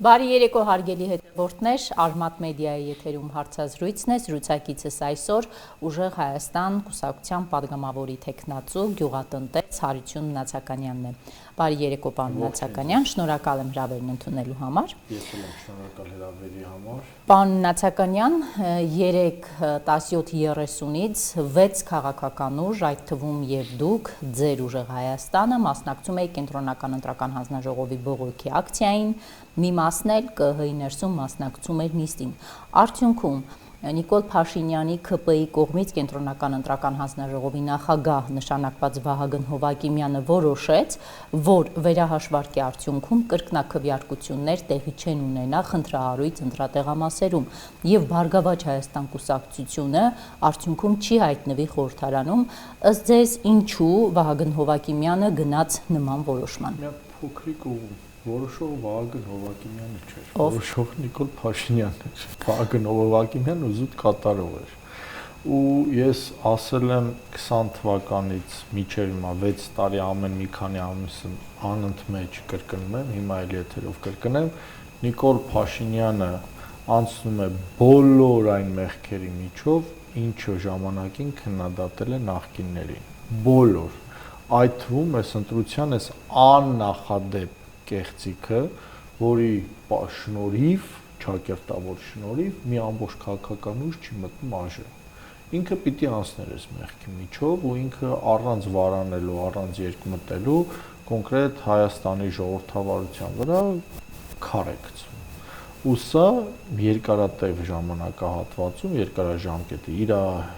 Բարի երեկո հարգելի հետևորդներ, Արմատ մեդիայի եթերում հարցազրույցն է, զրուցակիցս այսօր Ուժեղ Հայաստան կուսակցության падգամավորի թեկնածու գյուղատնտես Հարություն Նացականյանն է։ Բարի երեկո պարոն Նացականյան, շնորհակալ եմ հրավերն ընդունելու համար։ Ես եմ շնորհակալ հրավերի համար։ Պարոն Նացականյան, 3-17:30-ից 6 քաղաքական ուժ, այդ թվում եւ դուք, ձեր Ուժեղ Հայաստանը մասնակցում եք կենտրոնական ընտրական հանձնաժողովի բողոքի ակցիային, մի մասն էլ ԿՀ-ի ներսում մասնակցում էր նիստին։ Արդյունքում Նիկոլ Փաշինյանի ՔՊ-ի կողմից կենտրոնական ընտրական հանձնաժողովի նախագահ նշանակված Վահագն Հովակիմյանը որոշեց, որ վերահաշվարկի արդյունքում կրկնակվյարկություններ տեղի չեն ունենա խնդրահարույց ընտրատեղամասերում եւ Բարգավաճ Հայաստան կուսակցությունը արդյունքում չի հայտնվի խորհրդարանում, ըստ ձեզ ինչու Վահագն Հովակիմյանը գնաց նման որոշման։ Մի փոքրիկ որոշող Վահագն Հովակիմյանը չէր, որոշող Նիկոլ Փաշինյանն էր։ Վահագն Հովակիմյանը զուտ կատարող էր։ Ու ես ասել եմ 20 թվականից մինչև հիմա 6 տարի ամեն մի քանի ամիսը անընդմեջ կրկնում եմ, հիմա էլ եթերով կրկնեմ, Նիկոլ Փաշինյանը անցնում է բոլոր այն մեղքերի միջով, ինչը ժամանակին քննադատել է նախկիններին։ Բոլոր։ Այդ թվում այս ընտրության այս աննախադեպ կեղծիքը, որի շնորհիվ, ճակերտավոր շնորհիվ մի ամբողջ քաղաքական ուժ չի մտնում ԱԺ։ Ինքը պիտի անցներ այս մեղքի միջով ու ինքը առանց վարանելու, առանց երկմտելու կոնկրետ Հայաստանի ժողովրդավարության վրա քար է գցում։ Ու սա երկարատև ժամանակահատվածում, երկարաժամկետի իր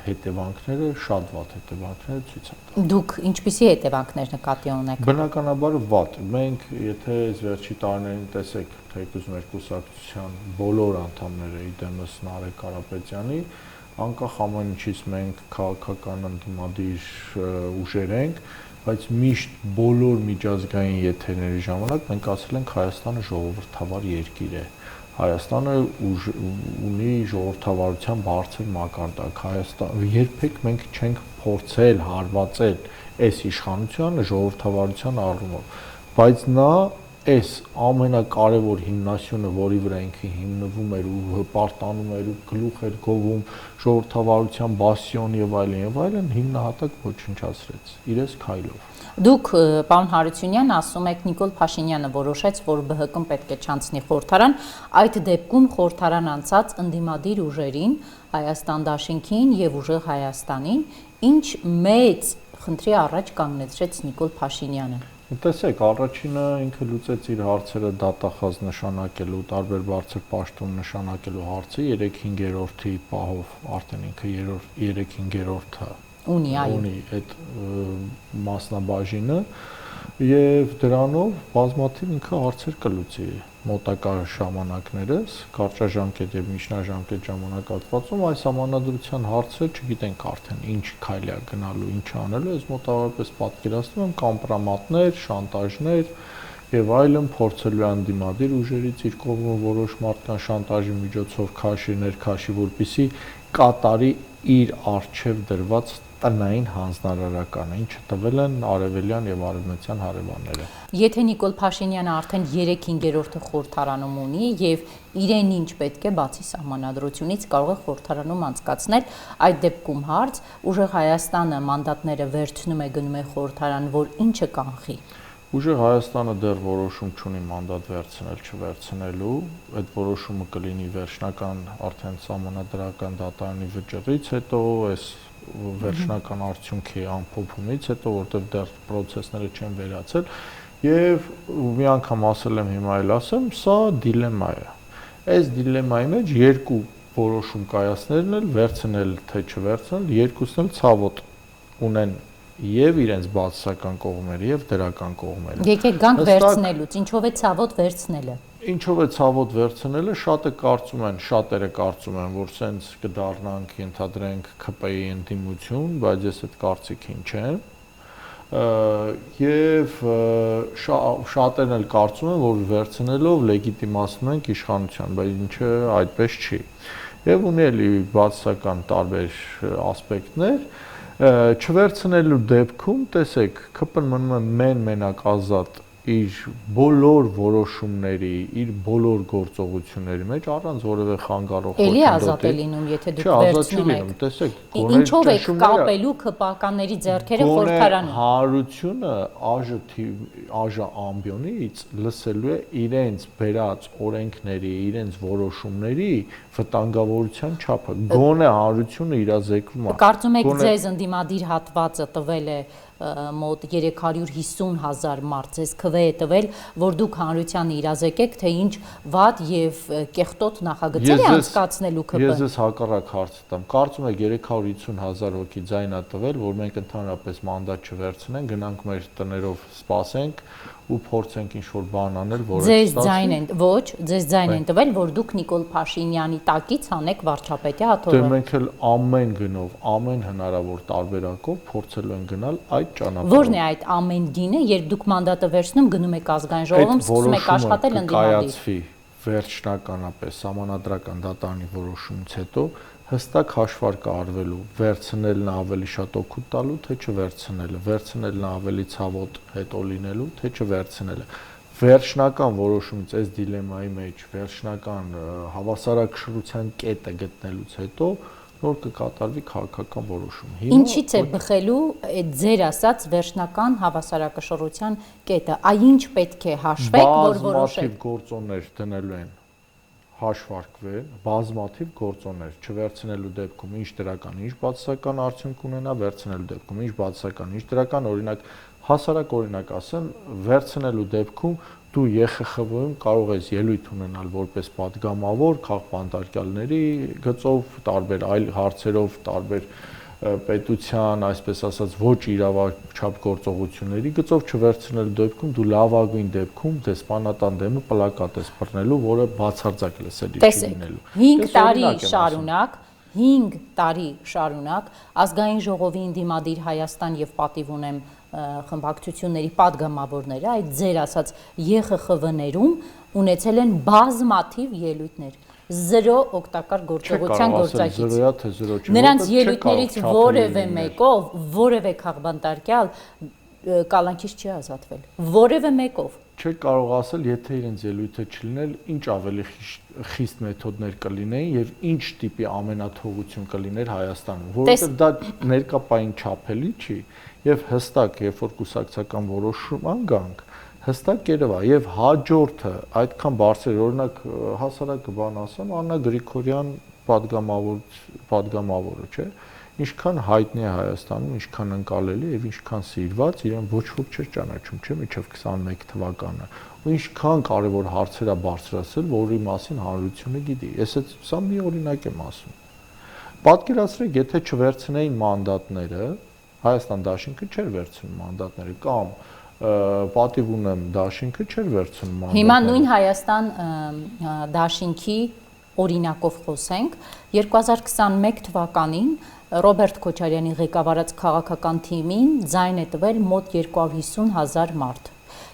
հետևանքները, շատ վատ հետևանքները ցույց են տալիս։ Դուք ինչպիսի հետևանքներ նկատի ունեք։ Բնականաբար վատ։ Մենք եթե վերջի տարիներին տեսեք, թեկուզ մեր կուսակցության բոլոր անդամները իդեմս Նարեկ Կարապետյանի, անկախ ամեն ինչից մենք քաղաքական ընդդիմադիր ուժեր ենք, բայց միշտ բոլոր միջազգային եթերների ժամանակ մենք ասել ենք Հայաստանը ժողովրդավար երկիր է։ Հայաստանը ունի ժողովրդավարության բարձր մակարդակ։ Երբեք մենք չենք փորձել հարվածել այս իշխանությանը ժողովրդավարության առումով, բայց նա այս ամենակարևոր հիմնասյունը, որի վրա ինքը հիմնվում էր ու հպարտանում էր ու գլուխ էր գովում ժողովրդավարության բասիոն եւ այլն, հիմնահատակ ոչնչացրեց իրենց քայլով։ Դուք, պարոն Հարությունյան, ասում եք Նիկոլ Փաշինյանը որոշեց, որ ԲՀԿ-ն պետք է չանցնի խորհրդարան, այդ դեպքում խորհրդարան անցած ընդդիմադիր ուժերին, Հայաստան Դաշինքին եւ Ուժեղ Հայաստանին, ինչ մեծ խնդրի առաջ կանգնեցրեց Նիկոլ Փաշինյանը։ Տեսեք, առաջինը ինքը լուծեց իր հարցերը դատախազ նշանակելու, տարբեր բարձր պաշտոն նշանակելու հարցը 3/5-րդի պահով, արդեն ինքը 3/5-րդը ունի այդ մասնաբաժինը եւ դրանով բազմաթիվ ինքը հարցեր կլուծի մոտակա ժամանակներս, կարճաժամկետ եւ միջնաժամկետ ժամանակահատվածում այս համանadrության հարցը չգիտենք արդեն ինչ քայլ է գնալու, ինչ անելու, ես մոտավորապես պատկերացնում եմ կամպրոմատներ, շանտաժներ եւ այլն փորձելու անդիմադիր ուժերից իր կողմը որոշ մարդկան շանտաժի միջոցով քաշի, որպեսզի կատարի իր արժեվ դրված տնային հանձնարարականը, ինչը տվել են արևելյան եւ արևմտյան հարևանները։ Եթե Նիկոլ Փաշինյանը արդեն 3/5-րդը խորհրդարանում ունի եւ իրեն ինչ պետք է բացի սահմանադրությունից կարող է խորհրդարանում անցկացնել, այդ դեպքում հարց Ուժեղ Հայաստանը մանդատները վերցնում է գնում է խորհրդարան, որ ինչը կանխի։ Ուժեղ Հայաստանը դեռ որոշում չունի մանդատ վերցնել չվերցնելու, այդ որոշումը կլինի վերջնական արդեն սահմանադրական դատարանի վճռից հետո, այս վերջնական արդյունքի ամփոփումից հետո, որտեղ դեռ process-ները չեն վերացել, եւ մի անգամ ասել եմ, հիմա էլ ասեմ, սա դիլեմա է։ Այս դիլեմայի մեջ երկու որոշում կայացնելն էլ վերցնել թե չվերցնել, երկուսն էլ ցավոտ ունեն եւ իրենց բացասական կողմերը եւ դրական կողմերը։ Եկեք գանք վերցնելուց, ինչով է ցավոտ վերցնելը։ Ինչով է ցավոտ վերցնելը, շատերը կարծում են, որ սենց կդառնանք, ենթադրենք ՔՊ-ի ընդդիմություն, բայց ես այդ կարծիքին չեմ։ Եվ շատերն էլ կարծում են, որ վերցնելով լեգիտիմացնում ենք իշխանության, բայց ինչը այդպես չի։ Եվ ունի էլի բացասական տարբեր ասպեկտներ, չվերցնելու դեպքում, տեսեք, ՔՊ-ն մնում է մենակ ազատ իր բոլոր որոշումների, իր բոլոր գործողությունների մեջ առանց որևէ խանգարող խոչընդոտի։ Էլի ազատ է լինում, եթե դուք վերցնում եք։ Տեսեք, ինչով եք կապելու ԿՊԱ-կանների ձեռքերը խորհրդարանում։ Հանրությունը ԱԺ ամբիոնից լսելու է իրենց բերած օրենքների, իրենց որոշումների վտանգավորության չափը։ Գոնե հանրությունը իրազեկվում է։ Կարծում եք ձեզ ընդդիմադիր հատվածը տվել է մոտ 350,000 մարդ, ձեզ քվե է տվել, որ դուք հանրությանը իրազեկեք, թե ինչ վատ եւ կեղտոտ նախագծեր է անցկացնելու ԿՊ։ Ես հակառակ հարց տամ։ Կարծում եք 350,000 հոգի ձայն է տվել, որ մենք ընդհանրապես մանդատ չվերցնենք, գնանք մեր տներով սպասենք ու փորձենք ինչ-որ բան անել, որը ձեզ ձայն են տվել, որ դուք Նիկոլ Փաշինյանի տակից անեք վարչապետի հաթոռը։ Դե մենք էլ ամեն գնով, ամեն հնարավոր տարբերակով փորձելու ենք գնալ այդ ճանապարհով։ Որն է այդ ամեն գինը, երբ դուք մանդատը վերցնում, գնում եք ազգային ժողովում, սկսում եք աշխատել ընդդիմադիր։ Կայացվի վերջնականապես համանadrական դատարանի որոշումից հետո հստակ հաշվարկ արվելու վերցնելն ավելի շատ օգուտ տալու, թե չվերցնելը, վերցնելն ավելի ցավոտ հետո լինելու, թե չվերցնելը։ Վերջնական որոշումից այս դիլեմայի մեջ վերջնական հավասարակշռության կետը գտնելուց հետո նոր կկատարվի քաղաքական որոշում։ Ինչից է բխելու այդ ձեր ասած վերջնական հավասարակշռության կետը։ Այ ինչ պետք է հաշվեք, որ որոշեք։ Բազմաթիվ գործոններ դնելու են հաշվարկվել, բազմաթիվ գործոններ չվերցնելու դեպքում ինչ դրական, ինչ բացասական արդյունք ունենա, վերցնելու դեպքում ինչ բացասական, ինչ դրական, օրինակ հասարակ օրինակ ասեմ, վերցնելու դեպքում դու ԵԽԽՎ-ում կարող ես ելույթ ունենալ որպես падգամավոր քաղբանտարկյալների գծով, տարբեր այլ հարցերով, տարբեր պետության, այսպես ասած, ոչ իրավաչափ գործողությունների գծով չվերցնելու դեպքում դու լավագույն դեպքում դեսպանատան դեմը պլակատ ես բռնելու, որը բացարձակ լսելի չի լինելու։ 5 տարի շարունակ ազգային ժողովի ընդդիմադիր Հայաստան եւ պատիվ ունեմ խմբակցությունների падգամավորները այդ ձեր ասած ԵԽԽՎ-ներում ունեցել են բազմաթիվ ելույթներ, 0 օգտակար գործողության գործակից։ Նրանց ելույթներից որևէ մեկով, որևէ քաղբանտարկյալ կալանքից չի ազատվել, որևէ մեկով։ Չէ կարող ասել, եթե իրենց ելույթը չլինել, ինչ ավելի խիստ մեթոդներ կլինեին եւ ինչ տիպի ամենաթողություն կլիներ Հայաստանում, որովհետեւ դա ներկապային չափելի չի եւ հստակ, երբ որ կուսակցական որոշում անգանք, հստակ երևա եւ հաջորդը այդքան բարձր, օրինակ հասարակ բան ասեմ, Աննա Գրիգորյան падգամավորը, չէ՞, ինչքան հայտնի է Հայաստանում, ինչքան ընկալելի եւ ինչքան սիրված, իրեն ոչ ոք չէր ճանաչում, չէ՞, մինչեւ 21 թվականը, ու ինչքան կարեւոր հարցեր է բարձրացել, որի մասին հանրությունը գիտի։ Ես սա մի օրինակ եմ ասում։ Պատկերացրեք, եթե չվերցնեին մանդատները, Հայաստան դաշինքը չէր վերցնում մանդատները կամ պատիվ ունեմ դաշինքը չէր վերցնում մանդատները։ Հիմա նույն Հայաստան դաշինքի օրինակով խոսենք, 2021 թվականին Ռոբերտ Քոչարյանի ղեկավարած քաղաքական թիմին ձայն է տվել մոտ 250,000 մարդ։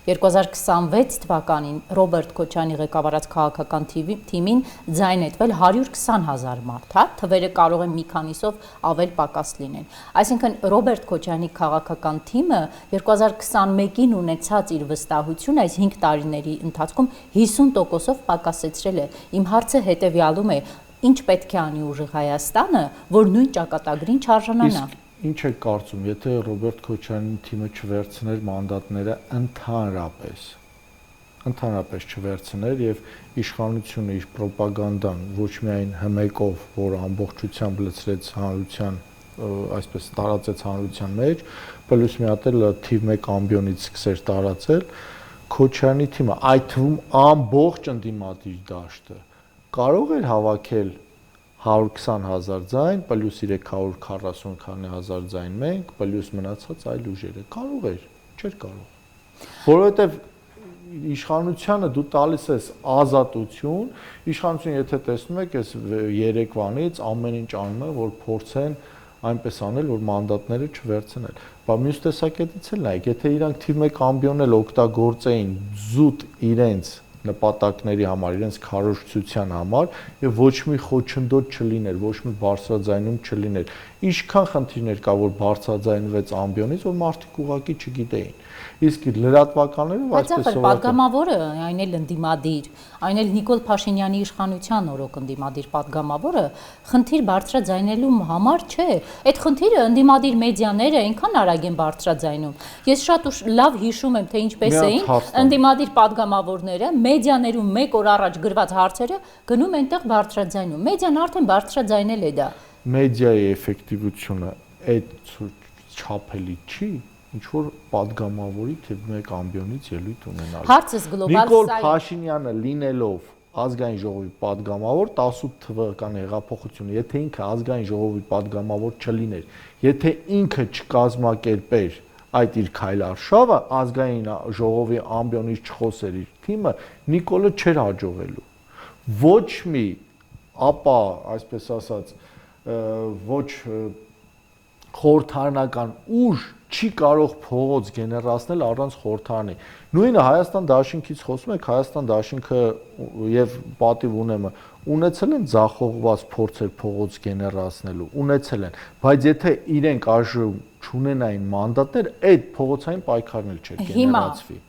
2026 թվականին Ռոբերտ Քոչարյանի ղեկավարած քաղաքական թիմին ձայն է տվել 120,000 մարդ, հա, թվերը կարող են մի քանիսով ավել պակաս լինեն։ Այսինքն Ռոբերտ Քոչարյանի քաղաքական թիմը 2021-ին ունեցած իր վստահությունը այս 5 տարիների ընթացքում 50%-ով պակասեցրել է։ Իմ հարցը հետեւյալում է. ինչ պետք է անի ուժեղ Հայաստանը, որ նույն ճակատագրին չարժանանա։ Ինչ եք կարծում, եթե Ռոբերտ Քոչարյանի թիմը չվերցներ մանդատները ընդհանրապես չվերցներ եւ իշխանությունը իր ռոպագանդան ոչ միայն հմեկով, որ ամբողջությամբ լցրեց հանրության, այսպես տարածեց հանրության մեջ, պլյուս մի հատ էլ թիվ 1 ամբիոնից սկսեր տարածել, Քոչարյանի թիմը, այդ թվում ամբողջ ընդդիմադիր դաշտը կարող էր հավաքել 120,000 ձայն, պլյուս 340 քանի հազար ձայն մենք, պլյուս մնացած այլ ուժերը։ Կարող էր, չէր կարող։ Որովհետև իշխանությանը դու տալիս ես ազատություն, իշխանությունը եթե տեսնում եք, այս երեկվանից ամեն ինչ անում է, որ փորձեն այնպես անել, որ մանդատները չվերցնել։ Բայց մյուս տեսակետից էլ նայեք, եթե իրանք թիվ 1 ամբիոն էլ օգտագործեին զուտ իրենց նպատակների համար, իրենց քարոզչության համար եւ ոչ մի խոչընդոտ չլիներ, ոչ մի բարձրաձայնում չլիներ։ Ինչքան խնդիրներ կա, որ բարձրաձայնվեց ամբիոնից, որ մարդիկ ուղղակի չգիտեին։ Իսկ լրատվականներով այսպես սովորական պատգամավորը, այն էլ ընդդիմադիր, այն էլ Նիկոլ Փաշինյանի իշխանության օրոք ընդդիմադիր պատգամավորը խնդիր բարձրաձայնելու համար չէ։ Այդ խնդիրը ընդդիմադիր մեդիաները այնքան արագ են բարձրաձայնում։ Ես շատ լավ հիշում եմ, թե ինչպես էին ընդդիմադիր պատգամավորները մեդիաներում 1 օր առաջ գրված հարցերը գնում այնտեղ բարձրաձայնում։ Մեդիան արդեն բարձրաձայնել է դա։ Մեդիայի էֆեկտիվությունը այդ չափելի չի, ինչ որ падգամավորի թե մեկ ամբիոնից ելույթ ունենալ։ Հարցս գլոբալ Նիկոլ Փաշինյանը լինելով ազգային ժողովի падգամավոր 18 թվականի հեղափոխությունը, եթե ինքը ազգային ժողովի падգամավոր չլիներ, եթե ինքը չկազմակերպեր այդ իր քայլարշավը, ազգային ժողովի ամբիոնից չխոսեր իր թիմը, Նիկոլը չէր հաջողելու։ Ոչ մի ապա, այսպես ասած, ոչ խորհրդարանական ուժ չի կարող փողոց գեներացնել առանց խորհրդարանի։ Նույնը Հայաստան Դաշինքից խոսում եք, Հայաստան Դաշինքը եւ պատիվ ունեմը ունեցել են ձախողված փորձեր փողոց գեներացնելու, ունեցել են, բայց եթե իրենք այժմ չունենային մանդատներ, այդ փողոցային պայքարն էլ չէր գեներացվի։ Հիմա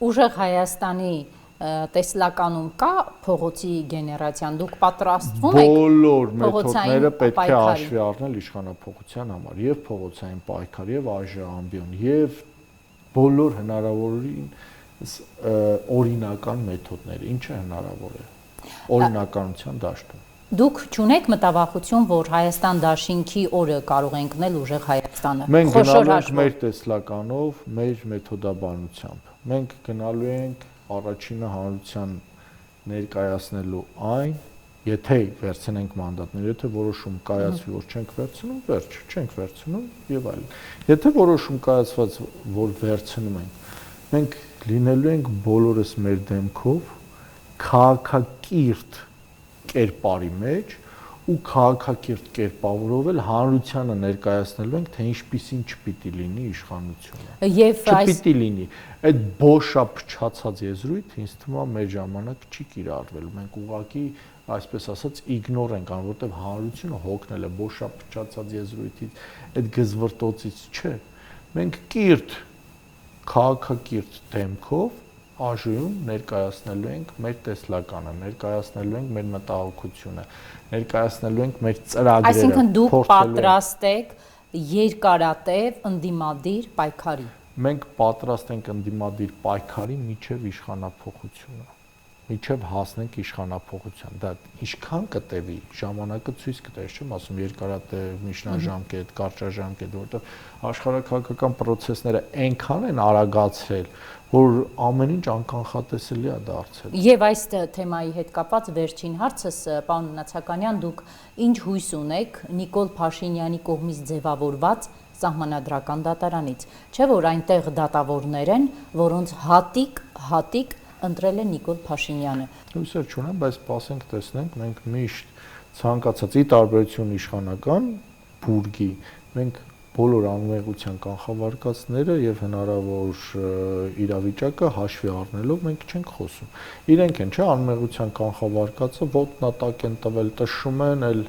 ուժեղ Հայաստանի տեսլականում կա փողոցի գեներացիան, դուք պատրաստվում եք բոլոր մեթոդները պետք է հաշվի առնել իշխանափոխության համար, եւ փողոցային պայքար, եւ այժմյան, եւ բոլոր հնարավորին օրինական մեթոդները, ինչը հնարավոր է օրինականության դաշտում։ Դուք չունեք մտավախություն, որ Հայաստան Դաշինքի օրը կարող է ընկնել ուժեղ Հայաստանը։ Մենք գնալու ենք մեր տեսլականով, մեր մեթոդաբանությամբ։ Մենք գնալու ենք առաջինը հանրության ներկայացնելու այն, եթե վերցնենք մանդատներ, եթե որոշում կայացվի, որ չենք վերցնում, վերջ, չենք վերցնում եւ այլն։ Եթե որոշում կայացված, որ վերցնում ենք, մենք լինելու ենք բոլորս մեր դեմքով քաղաքակիրթ կերպարի մեջ ու քաղաքակիրթ կերպավորով էլ հանրությանը ներկայացնելու ենք, թե ինչպիսին չպիտի լինի իշխանությունը։ Եվ չպիտի լինի։ Այդ բոշա փչացած եզրույթ ինձ թվում է մեր ժամանակ չի կիրառվելու։ Մենք ուղղակի, այսպես ասած, իգնոր ենք անում, որտեղ հանրությունը հոգնել է բոշա փչացած եզրույթից, այդ գզվրտոցից չէ։ Մենք կիրթ, քաղաքակիրթ դեմքով ԱԺ-ում ներկայացնելու ենք մեր տեսլականը, ներկայացնելու ենք մեր մտահոգությունը, ներկայացնելու ենք մեր ծրագրերը։ Այսինքն դուք պատրաստ եք երկարատև ընդդիմադիր պայքարի։ Մենք պատրաստ ենք ընդդիմադիր պայքարի միջև իշխանափոխությունը, միջև հասնենք իշխանափոխության։ Դա ինչքան կտևի, ժամանակը ցույց կտա, չեմ ասում երկարատև, միջնաժամկետ, կարճաժամկետ, որտեղ աշխարհակաղակական process-ները այնքան են արագացել, որ ամեն ինչ անկանխատեսելի է դարձել։ Եվ այս թեմայի հետ կապված վերջին հարցս, պարոն Նացականյան, դուք ինչ հույս ունեք Նիկոլ Փաշինյանի կողմից ձևավորված սահմանադրական դատարանից, չէ՞ որ այնտեղ դատավորներ են, որոնց հատիկ ընտրել է Նիկոլ Փաշինյանը։ Հույսեր չունեմ, բայց սպասենք տեսնենք, մենք միշտ ցանկացած ի տարբերություն իշխանական բուրգի, մենք բոլոր անմեղության կանխավարկածները եւ հնարավոր իրավիճակը հաշվի առնելով մենք չենք խոսում։ Իրենք են, չէ, անմեղության կանխավարկածը ոտնատակ են տվել, տշում են, էլ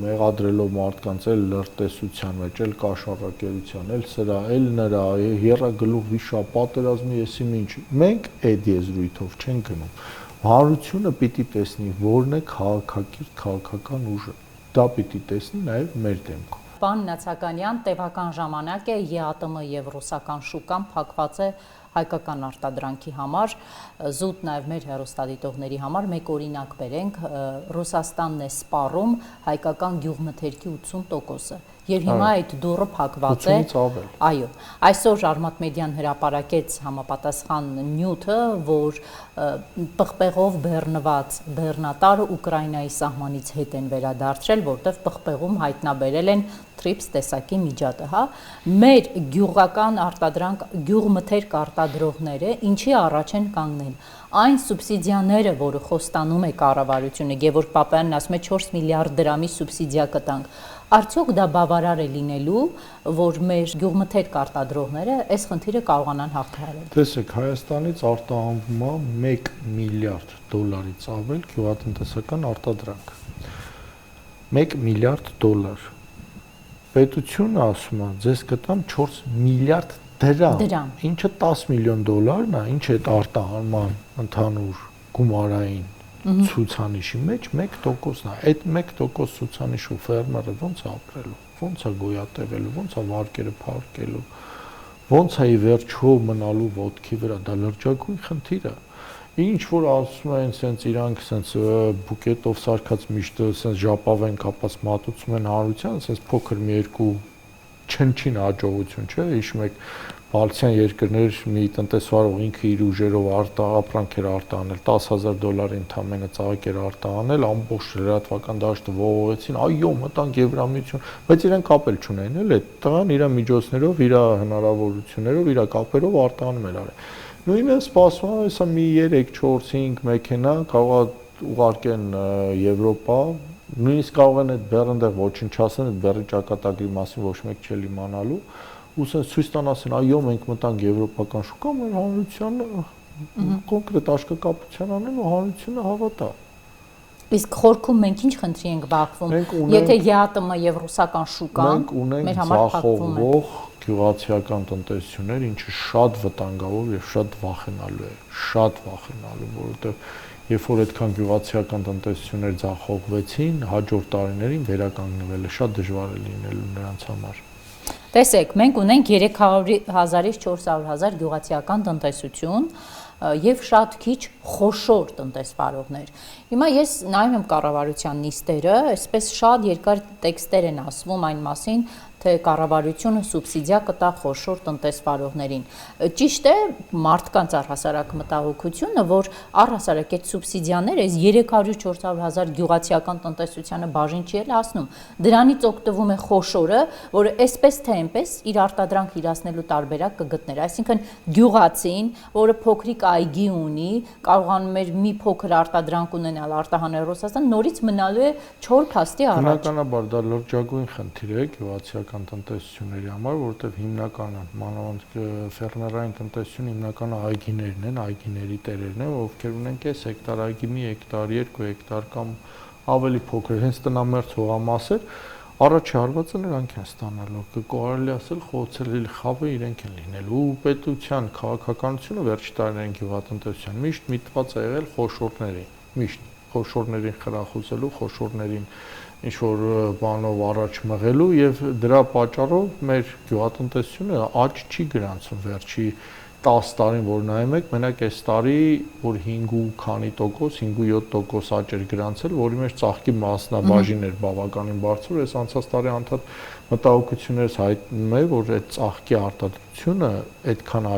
մեղադրելով մարդկանց էլ լրտեսության մեջ, էլ կաշառակերության, էլ սրա, էլ նրա, եռագլուխ վիշա, պատերազմի եսի ինչ։ Մենք այդ եզրույթով չենք գնում։ Հանրությունը պիտի տեսնի, որն է քաղաքակիրթ քաղաքական ուժը։ Դա պիտի տեսնի նաեւ մեր դեմքով։ Պարոն Նացականյան, տևական ժամանակ է ԵԱՏՄ եւ ռուսական շուկան փակված է հայկական արտադրանքի համար, զուտ նաև մեր հեռուստադիտողների համար մեկ օրինակ բերենք, Ռուսաստանն է սպառում հայկական գյուղմթերքի 80%-ը, եւ հիմա այդ դուռը փակված է։ Այո, այսօր Արմատ մեդիան հրապարակեց համապատասխան նյութը, որ պղպեղով բեռնված բեռնատարը Ուկրաինայի սահմանից հետ են վերադարձրել, որտեղ պղպեղում հայտնաբերել են թրիպս տեսակի միջատը, հա։ Մեր գյուղական արտադրանք, գյուղմթերք արտադրողները ինչի առաջ են կանգնել։ Այն սուբսիդիաները, որը խոստանում է կառավարությունը, Գևորգ Պապայանն ասում է 4 միլիարդ դրամի սուբսիդիա կտանք, արդյոք դա բավարար է լինելու, որ մեր գյուղմթերք արտադրողները այս խնդիրը կարողանան հաղթահարել։ Տեսեք, Հայաստանից արտահանվում է 1 միլիարդ դոլարից ավել գյուղատնտեսական արտադրանք։ 1 միլիարդ դոլար։ պետությունը ասում է, ձեզ կտամ 4 միլիարդ դրամ, ինչը $10 միլիոն է, ինչ է արտահանման ընդհանուր գումարային ցուցանիշի մեջ 1%-ն է։ Այդ 1% ցուցանիշով ֆերմերը ո՞նց է ապրելու, ո՞նց է գոյատևելու, ո՞նց է վարկերը փառկելու, ո՞նց է ի վերջո մնալու ոտքի վրա, դա լրջագույն խնդիր է։ Ինչ որ ասում են, սենց իրանք սենց բուկետով սարքած միշտ սենց ժապավեն կապած մատուցում են հանրության, սենց փոքր մի երկու չնչին հաջողություն, չէ՞, հիշում եք բալթյան երկրներ մի տնտեսվարող ինքը իր ուժերով ապրանք էր արտահանել $10,000 ընդամենը ծաղիկ էր արտահանել, ամբողջ լրատվական դաշտը ողողեցին, այո, մտանք Եվրամիություն, բայց իրենք կապել չունեն, էլ այդ տղան իր միջոցներով, իր հնարավորություններով, իր կապերով արտահանում էր արել։ Նույնը սպասում է, հեսա մի 3-4-5 մեքենա կարող է ուղարկեն Եվրոպա, նույնիսկ կարող են այդ բեռնդեղ ոչնչացնել, այդ բեռի ճակատագրի մասին ոչ մեկ չէ իմանալու, ու ասեն ցույց տան ասեն, այո, մենք մտանք եվրոպական շուկա, մեր հանրությանը կոնկրետ աշկակապության անեն ու հանրությունը հավատա։ Իսկ խորքում մենք ինչ խնդրի ենք բախվում, եթե ԵԱՏՄ եւ ռուսական շուկան մեր համար փակվում է։ Գյուղացիական տնտեսություններ, ինչը շատ վտանգավոր եւ շատ վախենալու է, որովհետեւ երբ որ այդքան գյուղացիական տնտեսություններ ձախողվեցին, հաջորդ տարիներին վերականգնվելը շատ դժվար է լինելու նրանց համար։ Տեսեք, մենք ունենք 300,000-ից 400,000 գյուղացիական տնտեսություն եւ շատ քիչ խոշոր տնտեսվարողներ։ Հիմա ես նայում եմ կառավարության նիստերը, այսպես շատ երկար տեքստեր են ասվում այն մասին, թե կառավարությունը սուբսիդիա կտա խոշոր տնտեսվարողներին։ Ճիշտ է, մարդկանց առհասարակ մտահոգությունը, որ առհասարակ այդ սուբսիդիաները այս 300-400,000 գյուղացիական տնտեսությանը բաժին չի էլ հասնում։ Դրանից օգտվում է խոշորը, որը այսպես թե այնպես իր արտադրանք իրացնելու տարբերակ կգտներ։ Այսինքն գյուղացին, որը փոքրիկ այգի ունի, կարողանում է մի փոքր արտադրանք ունենալ արտահանել Ռուսաստան, նորից մնալու է չոր փաստի առաջ։ Բնականաբար դա լրջագույն խնդիր է գյուղացիական տնտեսությունների համար, որովհետև հիմնականը մանավանդ ֆերմերային տնտեսությունը հիմնականը այգիներն են, այգիների տերերն են, ովքեր ունեն կես հեկտար այգի, մի հեկտար, 2 հեկտար կամ ավելի փոքր, հենց տնամերձ հողամասեր, առաջի հարվածը նրանք են ստանալու, կարելի ասել խոցելի խավը իրենք են լինելու, ու պետության քաղաքականությունը վերջի տարիներին գյուղատնտեսության միշտ միտված է եղել խոշորներին, միշտ խոշորներին խրախուսելու, խոշորներին ինչ որ բանով առաջ մղելու եւ դրա պատճառով մեր գյուղատնտեսությունը աճ չի գրանցում վերջի 10 տարին, որ նայում եք, մենակ այս տարի, որ 5 ու քանի տոկոս, 5-7% աճ էր գրանցել, որի մեջ ծաղկի մասնաբաժինն էր բավականին բարձր, այս անցած տարի անդադ մտահոգություններս հայտնում է, որ այդ ծաղկի արտադրությունը այդքան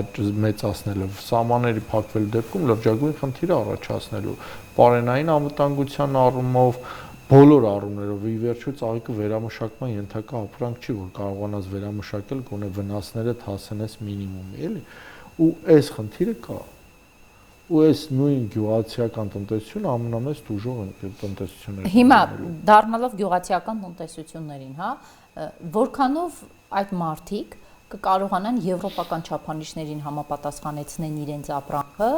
մեծացնելը սահմանների փակվելու դեպքում լրջագույն խնդիր է առաջացնելու պարենային անվտանգության առումով, բոլոր առումներով, ի վերջո ծաղիկը վերամշակման ենթակա ապրանք չի, որ կարողանաս վերամշակել, գոնե վնասները հասնես մինիմումի, էլի։ Ու այս խնդիրը կա։ Ու այս նույն գյուղացիական տնտեսությունը ամենամեծ դժող տնտեսությունն է։ Հիմա դառնալով գյուղացիական տնտեսություններին, հա, որքանով այդ մարդիկ կկարողանան եվրոպական չափանիշներին համապատասխանեցնեն իրենց ապրանքը,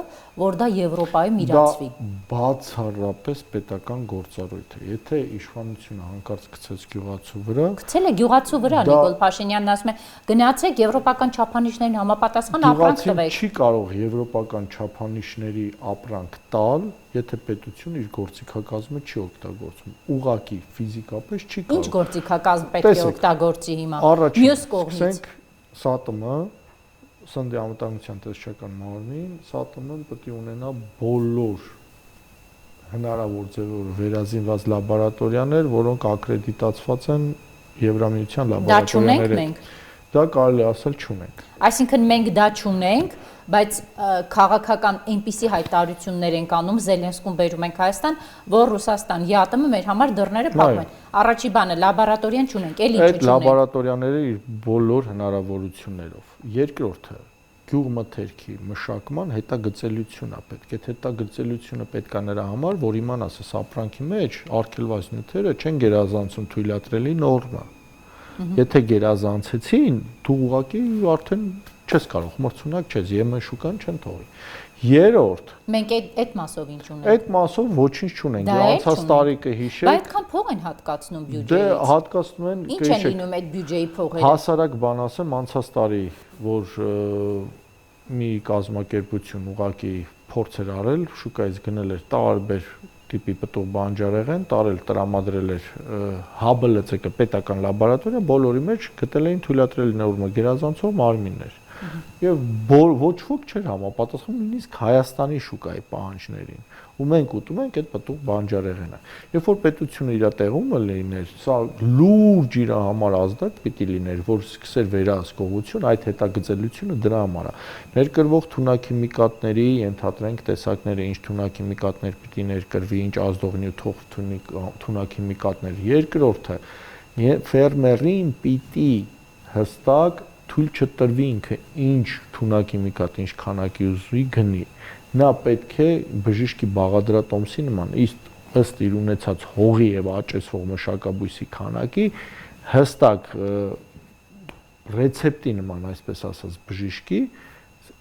որ դա Եվրոպայում իրացվի։ Դա բացառապես պետական գործառույթ է։ Եթե իշխանությունը հանկարծ գցեց գյուղացու վրա, գցել է գյուղացու վրա, Նիկոլ Փաշինյանն ասում է, գնացեք եվրոպական չափանիշներին համապատասխան ապրանք տվեք։ Չի կարող եվրոպական չափանիշների ապրանք տալ, եթե պետությունը իր գործիքակազմը չի օգտագործում։ Ուղղակի ֆիզիկապես չի կարող։ Ինչ գործիքակազմ պետք է օգտագործի հիմա։ Մյուս կողմից ՍԱՏՄ Սննդի անվտանգության տեսչական մարմին, ՍԱՏՄ-ն պետք է ունենա բոլոր հնարավոր ձևով վերազինված լաբորատորիաներ, որոնք ակրեդիտացված են Եվրամիության լաբորատորիաների։ Դա կարելի ասել չունենք։ Այսինքն մենք դա չունենք, բայց քաղաքական այնպիսի հայտարարություններ են անում, Զելենսկուն բերում ենք Հայաստան, որ Ռուսաստան, ԵԱՏՄ մեր համար դռները փակում են։ Առաջի բանը լաբորատորիան չունենք, էլի ինչ չունենք։ Այդ լաբորատորիաները իր բոլոր հնարավորություններով։ Երկրորդը գյուղմթերքի մշակման հետագծելությունն է պետք։ Այդ հետագծելությունը պետք է նրա համար, որ իմանաս այս ապրանքի մեջ արգելված նյութերը չեն գերազանցում թույլատրելի նորմը։ Եթե գերազանցեցին, դու ուղղակի արդեն չես կարող մրցունակ չես, ԵՄ շուկան չեն թողի։ Երրորդ, մենք այդ մասով ինչ ունենք։ Այդ մասով ոչինչ չունենք, անցած տարի կհիշեք։ Բայց այդքան փող են հատկացնում բյուջեից։ Դե հատկացնում են, ինչ են լինում այդ բյուջեի փողերը։ Հասարակ բան ասեմ, անցած տարի, որ մի կազմակերպություն ուղակի փորձ էր արել, շուկայից գնել էր տարբեր տիպի պտուղ բանջարեղեն, տարել տրամադրել էր ՀԲԼՑԿ պետական լաբորատորիա, բոլորի մեջ գտել էին թույլատրելի նորմը գերազանցող մարմիններ։ Եվ ոչ ոք չէր համապատասխանում նույնիսկ Հայաստանի շուկայի պահանջներին։ Ու մենք ուտում ենք այդ պտուղ բանջարեղենը։ Երբ որ պետությունը իր տեղումը լիներ, սա լուրջ իր համար ազդակ պիտի լիներ, որ սկսեր վերահսկողություն, այդ հետագծելությունը դրա համար է։ Ներկրվող թունաքիմիկատների, ենթադրենք տեսակները, ինչ թունաքիմիկատներ պիտի ներկրվի, ինչ ազդողնյութող թունաքիմիկատներ։ Երկրորդը, ֆերմերին պիտի հստակ թույլ չտրվի ինքը ինչ թունաքիմիկատ, ինչ քանակի ուզի գնի։ Նա պետք է բժիշկի բաղադրատոմսի նման, ըստ իր ունեցած հողի եւ աճեցվող մշակաբույսի քանակի հստակ ռեցեպտի նման, այսպես ասած, բժիշկի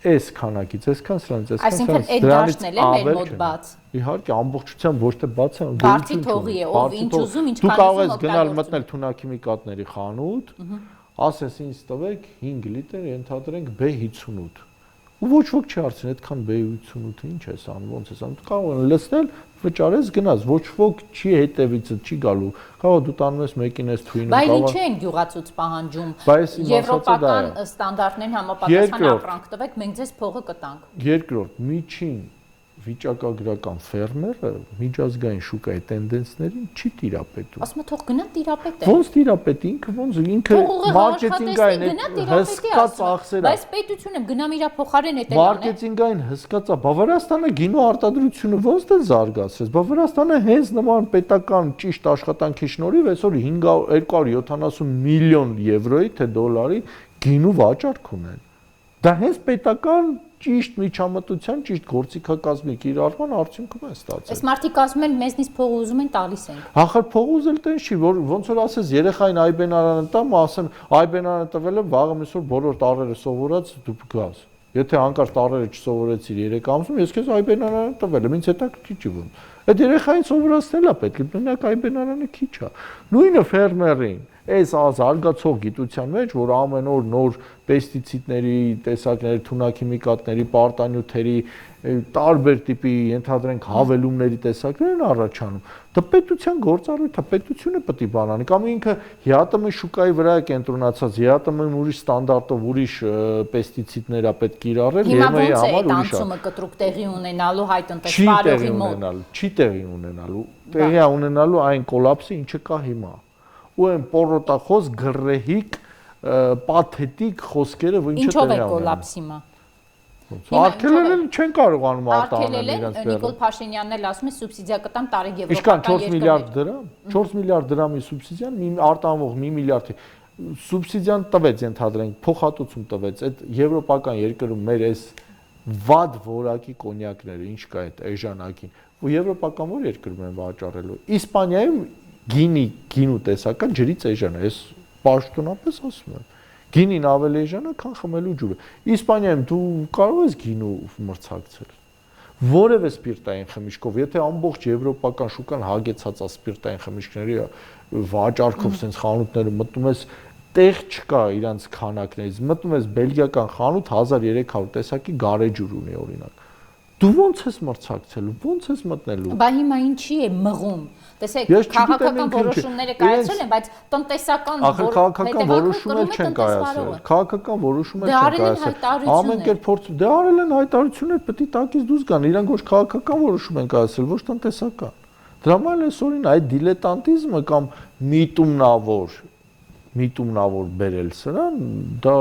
այս քանակից, այսքան սրանից, այսինքն այդ դաշտն էլ է մեր մոտ բաց։ Իհարկե, ամբողջությամբ ոչ թե բաց է, բարձի թողի է, ով ինչ ուզում, ինչքան ուզում։ Դու կարող ես գնալ մտնել թունաքիմիկատների խանութ, ասես ինձ տվեք 5 լիտր, ենթադրենք B58։ Ու ոչ ոք չի հարցնի, այդքան B58-ը ինչ ես անում, ոնց ես անում։ Կարող են լցնել, վճարես գնաս, ոչ ոք չի հետևիցը չի գալու։ Կարող դու տանում ես մեկին ես թույնում, կարող։ Բայց ինչի են գյուղացուց պահանջում։ Եվրոպական ստանդարտներին համապատասխան ապրանք տվեք, մենք ձեզ փողը կտանք։ Երկրորդ, միջին վիճակագրական ֆերմերը միջազգային շուկայի տենդենսներին չի տիրապետում։ Ասում եմ թող գնա տիրապետել։ Ոնց տիրապետի ինքը մարքեթինգային հսկա ծախսեր է։ Բայց պետությունը գնամ իր փոխարեն էտել անե։ Մարքեթինգային հսկա, Բավարաստանը գինու արտադրությունը ոնց է զարգացրել։ Բավարաստանը հենց նման պետական ճիշտ աշխատանքի շնորհիվ այսօր 270 միլիոն եվրոյի թե դոլարի գինու վաճառք ունեն։ Դա հենց պետական ճիշտ միջամտության, ճիշտ գործիքակազմի կիրառման արդյունքում է ստացել։ Այս մարդիկ ասում են մեզնից փող ուզում են տալիս ենք։ Ախր փող ուզել տենց չի, որ ոնց որ ասես երեխային այբենարանը տամ, ասեմ այբենարանը տվել եմ, վաղը մեսօր բոլոր տարերը սովորած դու գաս։ Եթե հանկարծ տարերը չսովորեցիր 3 ամսում, ես քեզ այբենարանը տվել եմ, ինձ հետաքրքիր չի վում։ Այդ երեխային սովորացնելա պետք է, մենակ այբենարանը քիչ է։ Նույնը ֆերմերին այս զարգացող գիտության մեջ, որ ամեն օր նոր պեստիցիդների, տեսակների, թունաքիմիկատների, պարտանյութերի, տարբեր տիպի ենթադրենք հավելումների տեսակներ են առաջանում, դա պետության գործառույթ է, պետությունը պետք է բան անի, կամ ինքը ՀԱՏՄ շուկայի վրա է կենտրոնացած, ՀԱՏՄ-ն ուրիշ ստանդարտով, ուրիշ պեստիցիդներ է պետք իրարել, ԵՄ-ի համար ուրիշ է։ Հիմա ո՞նց է այդ անցումը կտրուկ տեղի ունենալու հայտնտեսվարողի մոտ։ Չի տեղի ունենալու, տեղի է ունենալու այն կոլապսը, ինչը կա հիմա։ Ու այն պորոտախոս գրեհիկ պաթետիկ խոսքերը, որ ինչը ինչով է կոլապս հիմա։ Արգելել չեն կարողանում արտահանել իրենց տեղը։ Նիկոլ Փաշինյանն էլ ասում է սուբսիդիա կտամ տարի եվրոպական երկրներ։ 4 միլիարդ դրամի սուբսիդիան արտահանվող 1 միլիարդի սուբսիդիան տվեց, ենթադրենք, փոխհատուցում տվեց այդ եվրոպական երկրում մեր այս վատ որակի կոնյակները, ինչ կա այդ էժանակին, ու եվրոպական որ երկրում են վաճառելու։ Իսպանիայում գինու տեսական ջրից էժան է, ես պաշտոնապես ասում եմ։ Գինին ավելի էժան է, քան խմելու ջուրը։ Իսպանիայում դու կարող ես գինու մրցակցել որևէ սպիրտային խմիչքով, եթե ամբողջ եվրոպական շուկան հագեցած է սպիրտային խմիչքների վաճառքով, sense խանութներում մտնում ես, տեղ չկա իրանց քանակներից, մտնում ես բելգիական խանութ 1300 տեսակի գարեջուր ունի օրինակ։ Դու ո՞նց ես մրցակցելու, ո՞նց ես մտնելու։ Բա հիմա ինչի է մղում։ Տեսեք, քաղաքական որոշումները կայացել են, բայց տնտեսական որոշումներ չեն կայացել։ Քաղաքական որոշումներ չեն կայացել։ Ամեն կերպ փորձ դե արել են հայտարարություններ, պետք է տակից դուրս գան, իրանք ոչ քաղաքական որոշում են կայացել, ոչ տնտեսական։ Դրա համար այսօրին այդ դիլետանտիզմը կամ միտումնավոր բերել սրան, դա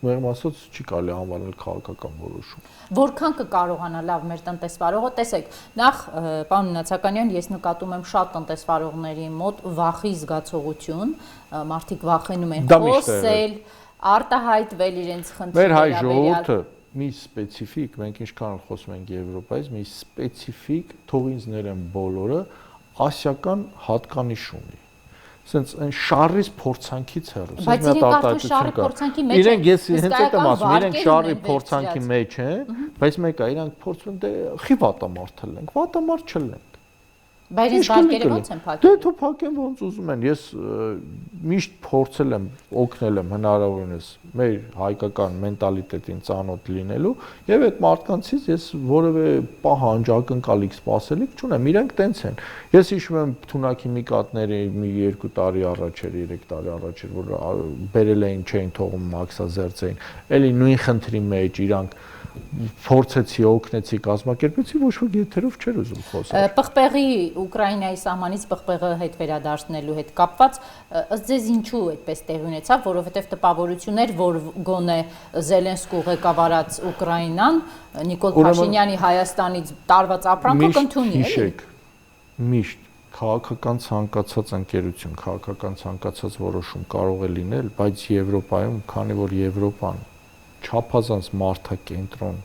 մեղմ ասած չի կարելի անվանել քաղաքական որոշում։ Որքան կկարողանա լավ մեր տնտեսվարողը, տեսեք, նախ պարոն Նացականյան, ես նկատում եմ շատ տնտեսվարողների մոտ վախի զգացողություն, մարդիկ վախենում են խոսել, արտահայտվել իրենց խնդիրները։ Մեր հայ ժողովուրդը մի սպეციფიկ, մենք ինչքան խոսում ենք Եվրոպայից, մի սպეციფიկ, թող ինձ ներեն բոլորը, ասիական հատկանիշ ունի։ Սենց այն շարից փորձանքից հեռու։ Բայց իրենք արդեն շարի փորձանքի մեջ են։ Իրենք ես հենց այդ եմ ասում, իրենք շարի փորձանքի մեջ են, բայց մեկը իրանք փորձում դե խի վատամարդ ենք, վատամարդ չենք։ Բայց այս բարգերը ո՞նց են փակել։ Դե թող փակեն ոնց ուզում են։ Ես միշտ փորձել եմ օգնել եմ հնարավորինս մեր հայկական մենտալիտետին ծանոթ լինելու եւ այդ մարդկանցից ես որևէ պահանջ ակնկալիք սпасելիք չունեմ։ Իրենք տենց են։ Ես հիշում եմ Թունակի Միկատների մի 2 տարի առաջ էր, 3 տարի առաջ էր, որ բերել էին չէին թողում մաքսազերծեին։ Էլի նույն խնդրի մեջ իրանք փորձեցի օգնեցի կազմակերպեցի ոչ ոք եթերով չէր ուզում խոսել։ Պղպեղի Ուկրաինայի սահմանից պղպեղը հետ վերադարձնելու հետ կապված ըստ ձեզ ինչու այդպես տեղի ունեցավ, որովհետև տպավորություններ, որ գոնե Զելենսկու ղեկավարած Ուկրաինան Նիկոլ Փաշինյանի Հայաստանից տարված ապրանքը կընդունի, էլի։ Միշտ քաղաքական ցանկացած ընկերություն, քաղաքական ցանկացած որոշում կարող է լինել, բայց Եվրոպայում, քանի որ Եվրոպան չափազանց մարդակենտրոն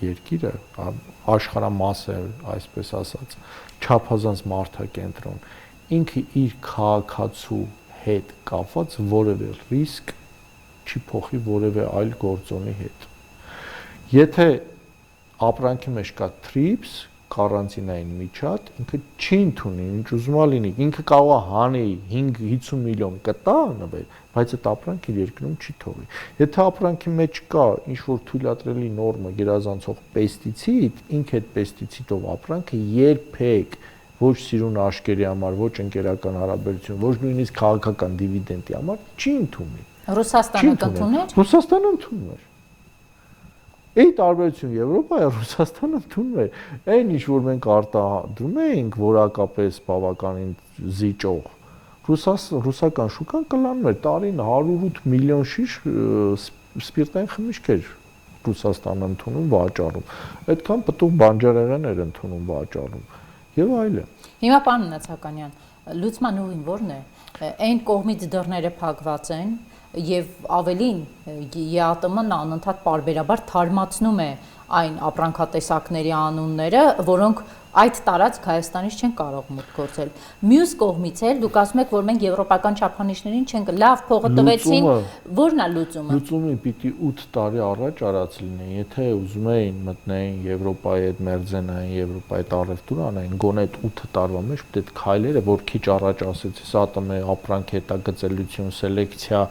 երկիրը, աշխարհամաս է, այսպես ասած, չափազանց մարդակենտրոն, ինքը իր քաղաքացու հետ կապված որևէ ռիսկ չի փոխի որևէ այլ գործոնի հետ։ Եթե ապրանքի մեջ կա TRIPS, կարանտինային միջատ, ինքը չի ընդունի, ինչ ուզում է լինի, ինքը կարող է հանի 5-50 միլիոն կտա նվեր, բայց այդ ապրանքը երկրում չի թողի։ Եթե ապրանքի մեջ կա ինչ-որ թույլատրելի նորմա գերազանցող պեստիցիդ, ինքը այդ պեստիցիդով ապրանքը երբեք ոչ սիրուն աշկերի համար, ոչ ընկերական հարաբերություն, ոչ նույնիսկ քաղաքական դիվիդենդի համար չի ընդունի։ Ռուսաստանը կընդուներ։ Ռուսաստանը ընդունում էր։ Այդ տարբերություն Եվրոպայի Ռուսաստանը ընդունում է այն ինչ որ մենք արտադրում ենք որակապես բավականին զիջող ռուսական շուկան կլանում էր տարին 108 միլիոն շիշ սպիրտային խմիչքեր Ռուսաստանը ընդունում վաճառում այդքան պտուղ բանջարեղեն էր ընդունում վաճառում եւ այլն Հիմա պարոն Նացականյան լուծման ուղին ո՞րն է այն կողմից դռները փակված են Եվ ավելին ԵԱՏՄ-ն անընդհատ պարբերաբար թարմացնում է այն ապրանքատեսակների անունները, որոնք այդ տարածք Հայաստանից չեն կարող մուտք գործել։ Մյուս կողմից էլ դուք ասում եք, որ մենք եվրոպական չափանիշներին չենք լավ փողը տվեցին, ո՞րն է լուծումը։ Լուծումը պիտի 8 տարի առաջ արած լինի, եթե ուզում էին մտնեին Եվրոպայի հետ մերձենային Եվրոպայի տարեվտուր անային, գոնե այդ 8 տարվա մեջ պետք է քայլերը, որ քիչ առաջ ասեցի, ՍԱՏՄ ապրանք հետագծելություն, սելեկցիա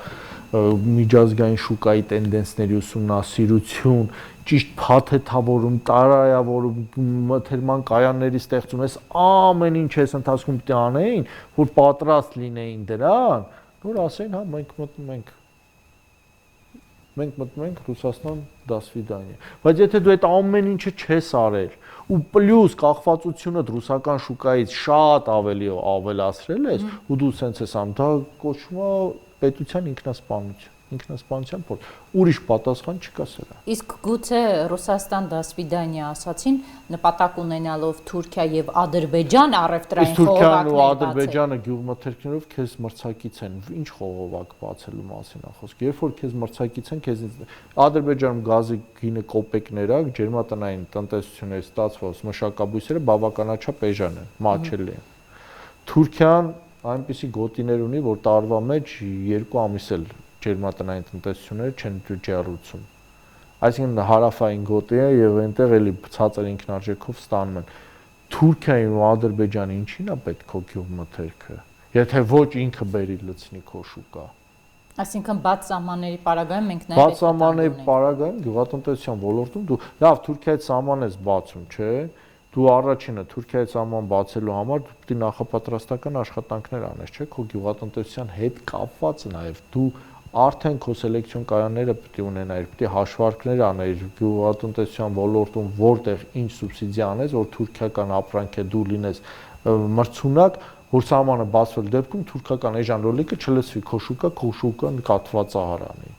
միջազգային շուկայի տենդենսների ուսումնասիրություն, ճիշտ փաթեթավորում, տարայավորում, մթերման կայանների ստեղծում, այս ամեն ինչ էս ընթացքում պետք է անեին, որ պատրաստ լինեին դրան, որ ասեին, հա, մենք մտնում ենք Ռուսաստան до свидания։ Բայց եթե դու այդ ամեն ինչը չես արել, ու պլյուս կախվածությունը ռուսական շուկայից շատ ավելի ավելացրել ես, ու դու սենց ես անում, դա կոչվում է պետության ինքնասպանության փոլ։ Ուրիշ պատասխան չկա սրա։ Իսկ գուցե Ռուսաստան до свидания ասացին նպատակ ունենալով Թուրքիա եւ Ադրբեջան առևտրային խողովակներ բացել։ Թուրքիան ու Ադրբեջանը գյուղմթերքներով քեզ մրցակից են, ինչ խողովակ բացելու մասին է խոսքը։ Երբ որ քեզ մրցակից են, քեզ Ադրբեջանում գազի գինը կոպեկներ է, ջերմատնային տնտեսությունների ստացվող մշակաբույսերը բավականաչափ էժան են, մաչելի են։ Թուրքիան այնպիսի գոտիներ ունի, որ տարվա մեջ 2 ամիս էլ ջերմատնային տնտեսությունները չեն ջեռուցում։ Այսինքն հարավային գոտի է եւ այնտեղ էլի ցածր ինքնարժեքով ստանում են։ Թուրքիային ու Ադրբեջանը ինչին է պետք քո գյուղմթերքը, եթե ոչ ինքը բերի լցնի քո շուկա։ Այսինքն բաց սահմանների պարագայում մենք նաև բաց սահմանների պարագայում գյուղատնտեսության ոլորտում դու լավ Թուրքիայից սահման ես բացում, չէ՞։ Դու առաջինը Թուրքիայից սահման բացելու համար դու պետք է նախապատրաստական աշխատանքներ անես, չէ՞, քո գյուղատնտեսության հետ կապված նաև դու արդեն քո սելեկցիոն կայանները պետք է ունենայիր, պետք է հաշվարկներ անեիր գյուղատնտեսության ոլորտում, որտեղ ինչ սուբսիդիա անես, որ թուրքական ապրանք է դու լինես մրցունակ, որ սահմանը բացվել դեպքում թուրքական էժան լոլիկը չլսվի քո շուկան կաթված ահարանի։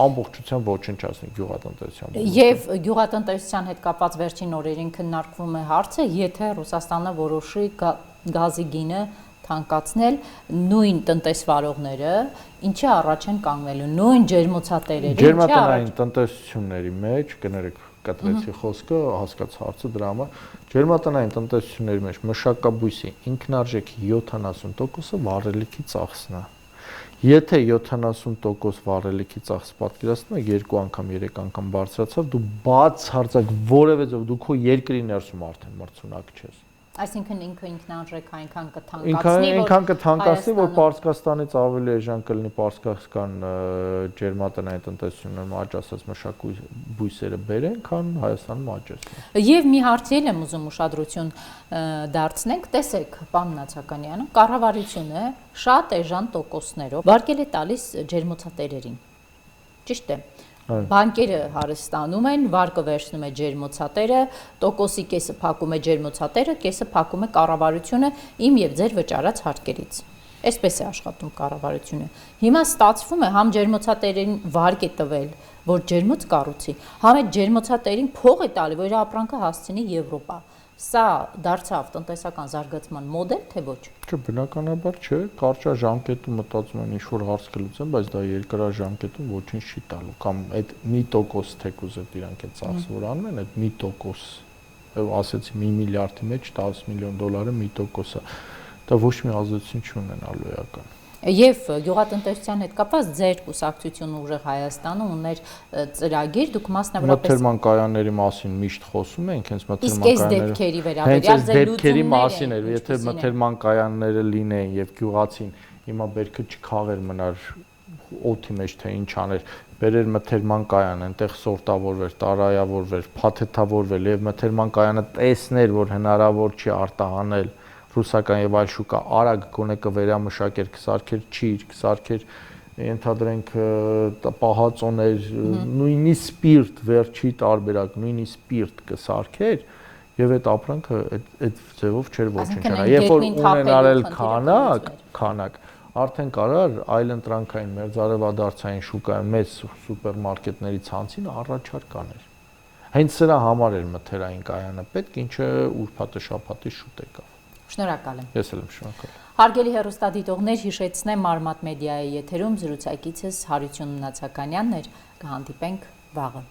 Ամբողջությամբ ոչնչացնի գյուղատնտեսության։ Եվ գյուղատնտեսության հետ կապված վերջին օրերին քննարկվում է հարցը, եթե Ռուսաստանը որոշի գազի գինը թանկացնել, նույն տնտեսվարողները ինչի առաջ են կանգնելու, նույն ջերմոցատերերը, ջերմատնային տնտեսությունների մեջ, կներեք, կտրեցի խոսքը, հասկաց հարցը դրա համար ջերմատնային տնտեսությունների մեջ մշակաբույսի ինքնարժեքի 70%-ը վառելիքի ծախսն է։ Եթե 70% վառելիքի ծախս պատկերացնում եք, 2 անգամ, 3 անգամ բարձրացավ, դու բացարձակ որևէ ձև դու քո երկրի ներսում արդեն մրցունակ չես։ Այսինքն ինքը ինքնարժեք այնքան կթանկացնի, այնքան կթանկացնի, որ Պարսկաստանից ավելի էժան կլինի Պարսկաստան ջերմատնային տնտեսություններում աճ ասած մշակաբույսերը բերեն, քան Հայաստանում աճեցնեն։ Եվ մի հարցի եմ ուզում ուշադրություն դարձնենք, տեսեք, պարոն Նացականյան, կառավարությունը շատ էժան տոկոսներով վարկել է տալիս ջերմոցատերերին։ Ճիշտ է։ Բանկերը հարստանում են, վարկը վերցնում է ջերմոցատերը, տոկոսի կեսը փակում է ջերմոցատերը, կեսը փակում է կառավարությունը իմ եւ ձեր վճարած հարկերից։ Այսպես է աշխատում կառավարությունը։ Հիմա ստացվում է համ ջերմոցատերերին վարկ է տվել, որ ջերմոց կառուցի, համ այդ ջերմոցատերին փող է տալի, որ իր ապրանքը հասցնի Եվրոպա։ Սա դարձավ տնտեսական զարգացման մոդել, թե ոչ։ Չէ, բնականաբար չէ, կարճաժամկետում մտածում են ինչ-որ հարց կլուծեն, բայց դա երկարաժամկետում ոչինչ չի տալու, կամ այդ 1% թեկուզ է իրանք այդ ծախսը որ անում են, այդ 1%, ասեցի 1 միլիարդի մեջ 10 միլիոն դոլարը 1%-ը, դա ոչ մի ազդեցություն չունենալու էական։ Եվ գյուղատնտեսության հետ կապված ձեր կուսակցությունը ուժեղ Հայաստանում ուներ ծրագիր, դուք մասնավորապես մթերման կայանների մասին միշտ խոսում ենք, հենց դեպքերի մասին էր, եթե մթերման կայանները լինեին եւ գյուղացին հիմա բերքը չքաղեր մնար օդի մեջ թե ինչ աներ, բերեր մթերման կայան, այնտեղ սորտավորվեր, տարայավորվեր, փաթեթավորվեր եւ մթերման կայանը տեսներ, որ հնարավոր չի արտահանել ռուսական եւ այլ շուկա, արագ գոնե կվերամշակեր, կսարքեր ճիր, կսարքեր ենթադրենք պահածոներ, նույնիսկ սպիրտ վերջի տարբերակ, նույնիսկ սպիրտ կսարքեր եւ այդ ապրանքը այդ ձևով չէր ոչնչանա։ Երբ որ ունենալ էլ քանակ, արդեն կարար այլընտրանքային մերձարևադարձային շուկայում մեծ սուպերմարկետների ցանցին առաջարկ աներ։ Հենց սրա համար էր մթերային կայանը պետք, ինչը ուրբաթը շաբաթի շուտ եկավ։ Շնորհակալ եմ։ Ես էլ եմ շնորհակալ։ Հարգելի հեռուստադիտողներ, հիշեցնեմ Մարմատ մեդիայի եթերում զրուցակիցս Հարություն Նացականյանն էր, կհանդիպենք վաղը։